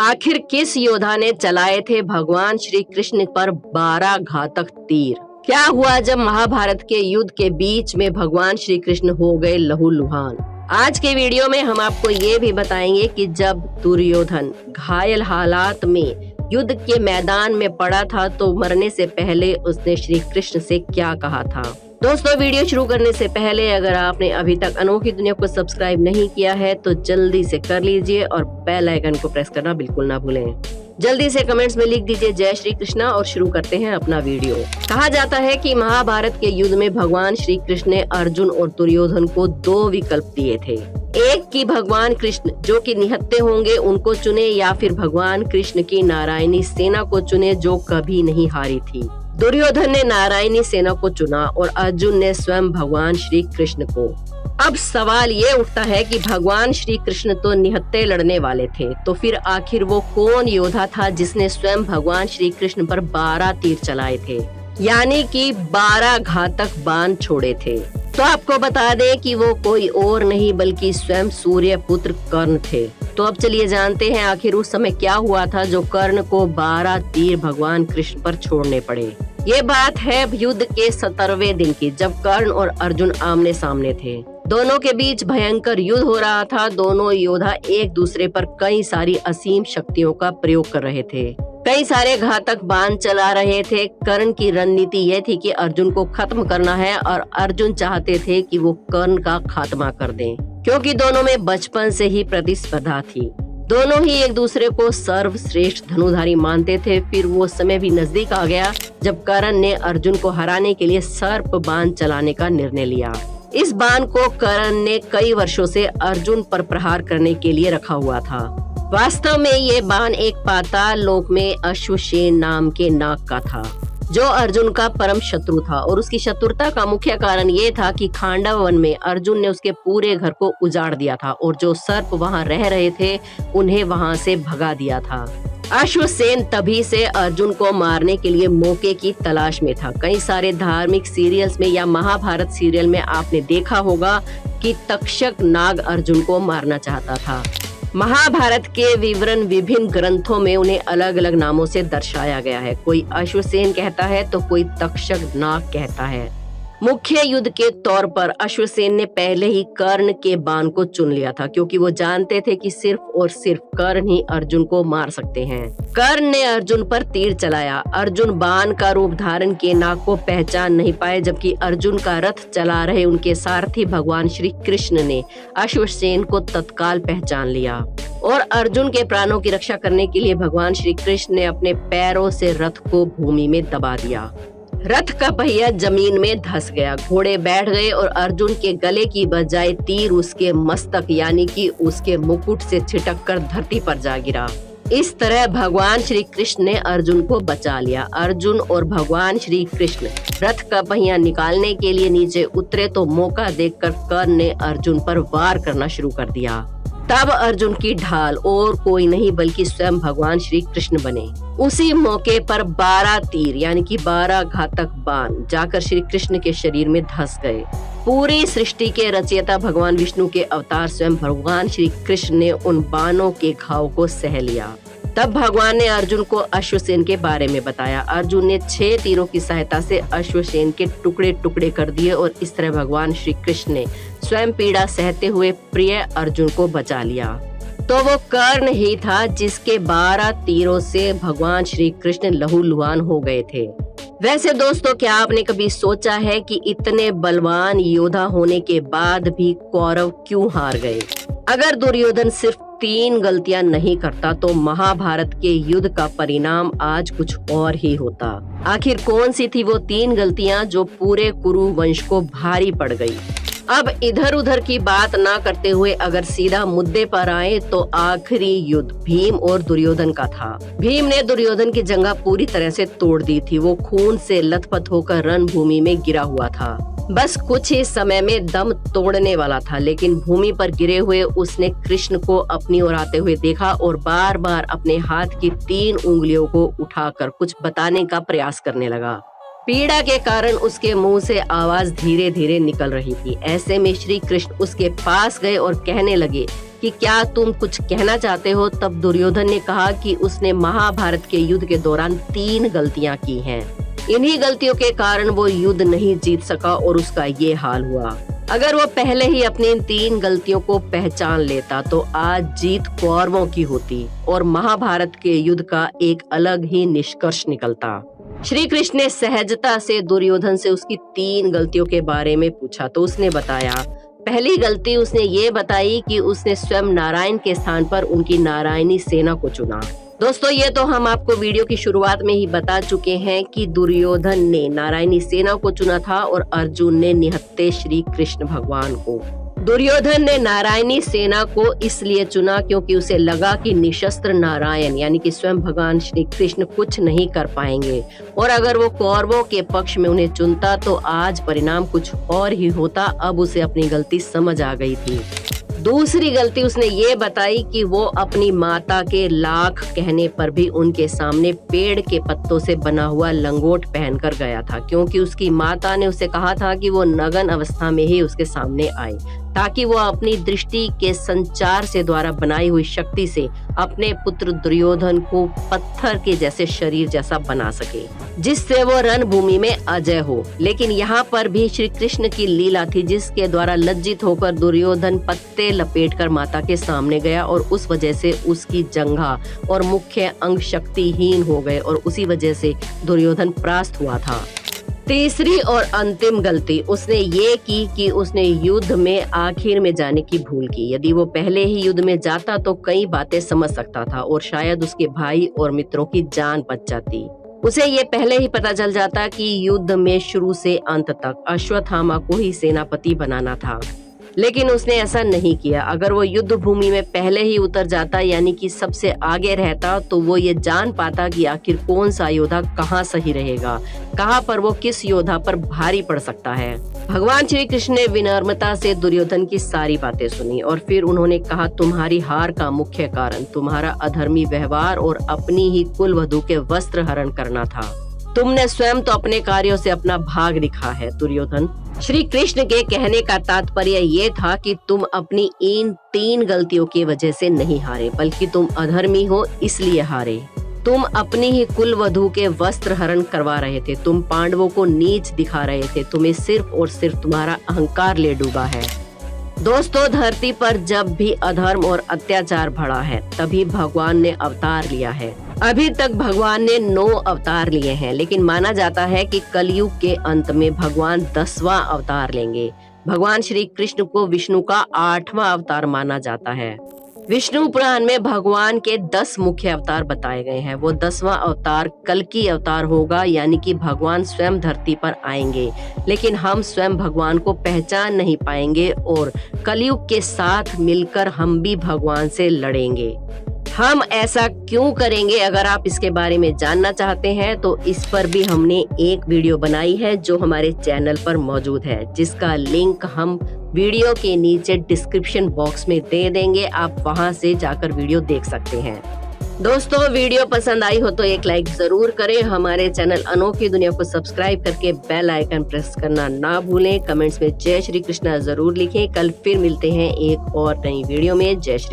आखिर किस योद्धा ने चलाए थे भगवान श्री कृष्ण पर 12 घातक तीर? क्या हुआ जब महाभारत के युद्ध के बीच में भगवान श्री कृष्ण हो गए लहूलुहान? आज के वीडियो में हम आपको ये भी बताएंगे कि जब दुर्योधन घायल हालात में युद्ध के मैदान में पड़ा था तो मरने से पहले उसने श्री कृष्ण से क्या कहा था। दोस्तों, वीडियो शुरू करने से पहले अगर आपने अभी तक अनोखी दुनिया को सब्सक्राइब नहीं किया है तो जल्दी से कर लीजिए और बेल आइकन को प्रेस करना बिल्कुल ना भूलें। जल्दी से कमेंट्स में लिख दीजिए जय श्री कृष्णा और शुरू करते हैं अपना वीडियो। कहा जाता है कि महाभारत के युद्ध में भगवान श्री कृष्ण ने अर्जुन और दुर्योधन को 2 विकल्प दिए थे। एक कि भगवान कृष्ण जो कि निहत्थे होंगे उनको चुने, या फिर भगवान कृष्ण की नारायणी सेना को चुने जो कभी नहीं हारी थी। दुर्योधन ने नारायणी सेना को चुना और अर्जुन ने स्वयं भगवान श्री कृष्ण को। अब सवाल ये उठता है कि भगवान श्री कृष्ण तो निहत्थे लड़ने वाले थे, तो फिर आखिर वो कौन योद्धा था जिसने स्वयं भगवान श्री कृष्ण पर 12 तीर चलाए थे, यानी कि 12 घातक बाण छोड़े थे। तो आपको बता दें कि वो कोई और नहीं बल्कि स्वयं सूर्य पुत्र कर्ण थे। तो अब चलिए जानते हैं आखिर उस समय क्या हुआ था जो कर्ण को 12 तीर भगवान कृष्ण पर छोड़ने पड़े। ये बात है युद्ध के 17वें दिन की, जब कर्ण और अर्जुन आमने सामने थे। दोनों के बीच भयंकर युद्ध हो रहा था। दोनों योद्धा एक दूसरे पर कई सारी असीम शक्तियों का प्रयोग कर रहे थे, कई सारे घातक बाण चला रहे थे। कर्ण की रणनीति यह थी कि अर्जुन को खत्म करना है और अर्जुन चाहते थे कि वो कर्ण का खात्मा कर दें, क्योंकि दोनों में बचपन से ही प्रतिस्पर्धा थी। दोनों ही एक दूसरे को सर्वश्रेष्ठ धनुधारी मानते थे। फिर वो समय भी नजदीक आ गया जब कर्ण ने अर्जुन को हराने के लिए सर्प बाण चलाने का निर्णय लिया। इस बाण को कर्ण ने कई वर्षों से अर्जुन पर प्रहार करने के लिए रखा हुआ था। वास्तव में ये बाण एक पाताल लोक में अश्वसेन नाम के नाग का था, जो अर्जुन का परम शत्रु था। और उसकी शत्रुता का मुख्य कारण ये था कि खांडव वन में अर्जुन ने उसके पूरे घर को उजाड़ दिया था और जो सर्प वहां रह रहे थे उन्हें वहां से भगा दिया था। अश्वसेन तभी से अर्जुन को मारने के लिए मौके की तलाश में था। कई सारे धार्मिक सीरियल्स में या महाभारत सीरियल में आपने देखा होगा कि तक्षक नाग अर्जुन को मारना चाहता था। महाभारत के विवरण विभिन्न ग्रंथों में उन्हें अलग अलग नामों से दर्शाया गया है। कोई अश्वसेन कहता है तो कोई तक्षक नाग कहता है। मुख्य युद्ध के तौर पर अश्वसेन ने पहले ही कर्ण के बाण को चुन लिया था, क्योंकि वो जानते थे कि सिर्फ और सिर्फ कर्ण ही अर्जुन को मार सकते हैं। कर्ण ने अर्जुन पर तीर चलाया। अर्जुन बाण का रूप धारण किए नाग को पहचान नहीं पाए, जबकि अर्जुन का रथ चला रहे उनके सारथी भगवान श्री कृष्ण ने अश्वसेन को तत्काल पहचान लिया और अर्जुन के प्राणों की रक्षा करने के लिए भगवान श्री कृष्ण ने अपने पैरों से रथ को भूमि में दबा दिया। रथ का पहिया जमीन में धंस गया। घोड़े बैठ गए और अर्जुन के गले की बजाय तीर उसके मस्तक यानी कि उसके मुकुट से छिटक कर धरती पर जा गिरा। इस तरह भगवान श्री कृष्ण ने अर्जुन को बचा लिया। अर्जुन और भगवान श्री कृष्ण रथ का पहिया निकालने के लिए नीचे उतरे तो मौका देखकर कर्ण ने अर्जुन पर वार करना शुरू कर दिया। तब अर्जुन की ढाल और कोई नहीं बल्कि स्वयं भगवान श्री कृष्ण बने। उसी मौके पर 12 तीर यानी कि 12 घातक बाण जाकर श्री कृष्ण के शरीर में धंस गए। पूरी सृष्टि के रचयिता भगवान विष्णु के अवतार स्वयं भगवान श्री कृष्ण ने उन बाणों के घाव को सह लिया। तब भगवान ने अर्जुन को अश्वसेन के बारे में बताया। अर्जुन ने 6 तीरों की सहायता से अश्वसेन के टुकड़े टुकड़े कर दिए और इस तरह भगवान श्री कृष्ण ने स्वयं पीड़ा सहते हुए प्रिय अर्जुन को बचा लिया। तो वो कर्ण ही था जिसके 12 तीरों से भगवान श्री कृष्ण लहूलुहान हो गए थे। वैसे दोस्तों, क्या आपने कभी सोचा है कि इतने बलवान योद्धा होने के बाद भी कौरव क्यों हार गए? अगर दुर्योधन सिर्फ 3 गलतियां नहीं करता तो महाभारत के युद्ध का परिणाम आज कुछ और ही होता। आखिर कौन सी थी वो 3 गलतियां जो पूरे कुरु वंश को भारी पड़ गई? अब इधर उधर की बात ना करते हुए अगर सीधा मुद्दे पर आए तो आखिरी युद्ध भीम और दुर्योधन का था। भीम ने दुर्योधन की जंघा पूरी तरह से तोड़ दी थी। वो खून से लथपथ होकर रणभूमि में गिरा हुआ था। बस कुछ ही समय में दम तोड़ने वाला था, लेकिन भूमि पर गिरे हुए उसने कृष्ण को अपनी ओर आते हुए देखा और बार बार अपने हाथ की 3 उंगलियों को उठाकर कुछ बताने का प्रयास करने लगा। पीड़ा के कारण उसके मुंह से आवाज धीरे धीरे निकल रही थी। ऐसे में श्री कृष्ण उसके पास गए और कहने लगे कि कि क्या तुम कुछ कहना चाहते हो? तब दुर्योधन ने कहा कि उसने महाभारत के युद्ध के दौरान 3 गलतियां की हैं। इन्हीं गलतियों के कारण वो युद्ध नहीं जीत सका और उसका ये हाल हुआ। अगर वो पहले ही अपनी इन 3 गलतियों को पहचान लेता तो आज जीत कौरवों की होती और महाभारत के युद्ध का एक अलग ही निष्कर्ष निकलता। श्री कृष्ण ने सहजता से दुर्योधन से उसकी 3 गलतियों के बारे में पूछा तो उसने बताया। पहली गलती उसने ये बताई कि उसने स्वयं नारायण के स्थान पर उनकी नारायणी सेना को चुना। दोस्तों, ये तो हम आपको वीडियो की शुरुआत में ही बता चुके हैं कि दुर्योधन ने नारायणी सेना को चुना था और अर्जुन ने निहत्थे श्री कृष्ण भगवान को। दुर्योधन ने नारायणी सेना को इसलिए चुना क्योंकि उसे लगा कि निशस्त्र नारायण यानी कि स्वयं भगवान श्री कृष्ण कुछ नहीं कर पाएंगे और अगर वो कौरवों के पक्ष में उन्हें चुनता तो आज परिणाम कुछ और ही होता। अब उसे अपनी गलती समझ आ गई थी। दूसरी गलती उसने ये बताई कि वो अपनी माता के लाख कहने पर भी उनके सामने पेड़ के पत्तों से बना हुआ लंगोट पहनकर गया था, क्योंकि उसकी माता ने उसे कहा था कि वो नग्न अवस्था में ही उसके सामने आए ताकि वो अपनी दृष्टि के संचार से द्वारा बनाई हुई शक्ति से अपने पुत्र दुर्योधन को पत्थर के जैसे शरीर जैसा बना सके, जिससे वो रणभूमि में अजय हो। लेकिन यहाँ पर भी श्री कृष्ण की लीला थी जिसके द्वारा लज्जित होकर दुर्योधन पत्ते लपेटकर माता के सामने गया और उस वजह से उसकी जंघा और मुख्य अंग शक्तिहीन हो गए और उसी वजह से दुर्योधन परास्त हुआ था। तीसरी और अंतिम गलती उसने ये की कि उसने युद्ध में आखिर में जाने की भूल की। यदि वो पहले ही युद्ध में जाता तो कई बातें समझ सकता था और शायद उसके भाई और मित्रों की जान बच जाती। उसे ये पहले ही पता चल जाता कि युद्ध में शुरू से अंत तक अश्वत्थामा को ही सेनापति बनाना था, लेकिन उसने ऐसा नहीं किया। अगर वो युद्ध भूमि में पहले ही उतर जाता यानी कि सबसे आगे रहता तो वो ये जान पाता कि आखिर कौन सा योद्धा कहाँ सही रहेगा, कहाँ पर वो किस योद्धा पर भारी पड़ सकता है। भगवान श्री कृष्ण ने विनम्रता से दुर्योधन की सारी बातें सुनी और फिर उन्होंने कहा, तुम्हारी हार का मुख्य कारण तुम्हारा अधर्मी व्यवहार और अपनी ही कुलवधू के वस्त्र हरण करना था। तुमने स्वयं तो अपने कार्यों से अपना भाग दिखा है दुर्योधन। श्री कृष्ण के कहने का तात्पर्य ये था कि तुम अपनी इन 3 गलतियों की वजह से नहीं हारे, बल्कि तुम अधर्मी हो इसलिए हारे। तुम अपनी ही कुलवधू के वस्त्र हरण करवा रहे थे, तुम पांडवों को नीच दिखा रहे थे, तुम्हें सिर्फ और सिर्फ तुम्हारा अहंकार ले डूबा है। दोस्तों, धरती पर जब भी अधर्म और अत्याचार बढ़ा है तभी भगवान ने अवतार लिया है। अभी तक भगवान ने 9 अवतार लिए हैं, लेकिन माना जाता है कि कलयुग के अंत में भगवान 10वां अवतार लेंगे। भगवान श्री कृष्ण को विष्णु का 8वां अवतार माना जाता है। विष्णु पुराण में भगवान के 10 मुख्य अवतार बताए गए हैं। वो 10वां अवतार कल्कि अवतार होगा, यानी कि भगवान स्वयं धरती पर आएंगे, लेकिन हम स्वयं भगवान को पहचान नहीं पाएंगे और कलयुग के साथ मिलकर हम भी भगवान से लड़ेंगे। हम ऐसा क्यों करेंगे? अगर आप इसके बारे में जानना चाहते हैं तो इस पर भी हमने एक वीडियो बनाई है जो हमारे चैनल पर मौजूद है, जिसका लिंक हम वीडियो के नीचे डिस्क्रिप्शन बॉक्स में दे देंगे। आप वहां से जाकर वीडियो देख सकते हैं। दोस्तों, वीडियो पसंद आई हो तो एक लाइक जरूर करें। हमारे चैनल अनोखी दुनिया को सब्सक्राइब करके बेल आइकन प्रेस करना ना भूलें। कमेंट्स में जय श्री कृष्णा जरूर लिखें। कल फिर मिलते हैं एक और नई वीडियो में। जय श्री